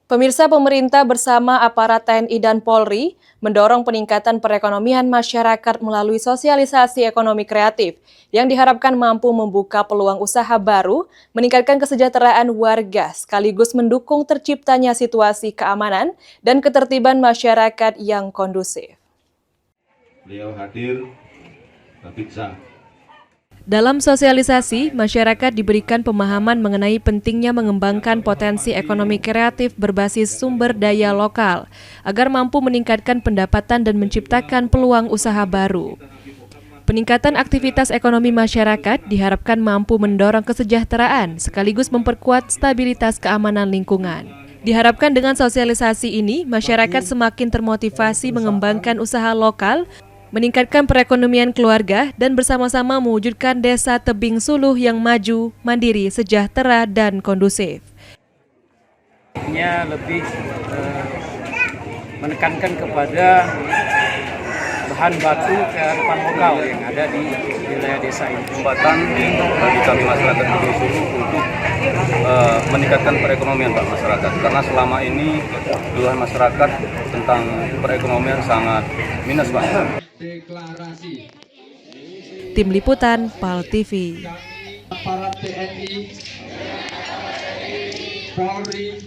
Pemirsa, pemerintah bersama aparat TNI dan Polri mendorong peningkatan perekonomian masyarakat melalui sosialisasi ekonomi kreatif yang diharapkan mampu membuka peluang usaha baru, meningkatkan kesejahteraan warga, sekaligus mendukung terciptanya situasi keamanan dan ketertiban masyarakat yang kondusif. Beliau hadir, Babik Sah. Dalam sosialisasi, masyarakat diberikan pemahaman mengenai pentingnya mengembangkan potensi ekonomi kreatif berbasis sumber daya lokal, agar mampu meningkatkan pendapatan dan menciptakan peluang usaha baru. Peningkatan aktivitas ekonomi masyarakat diharapkan mampu mendorong kesejahteraan, sekaligus memperkuat stabilitas keamanan lingkungan. Diharapkan dengan sosialisasi ini, masyarakat semakin termotivasi mengembangkan usaha lokal, meningkatkan perekonomian keluarga, dan bersama-sama mewujudkan desa Tebing Suluh yang maju, mandiri, sejahtera, dan kondusif. Lebih menekankan kepada bahan baku kearifan lokal yang ada di wilayah desa ini. Jembatan bagi kami masyarakat Tebing Suluh untuk meningkatkan perekonomian Pak masyarakat. Karena selama ini keluhan masyarakat tentang perekonomian sangat minus Pak. Deklarasi. Tim Liputan, PAL TV. Aparat TNI, Polri,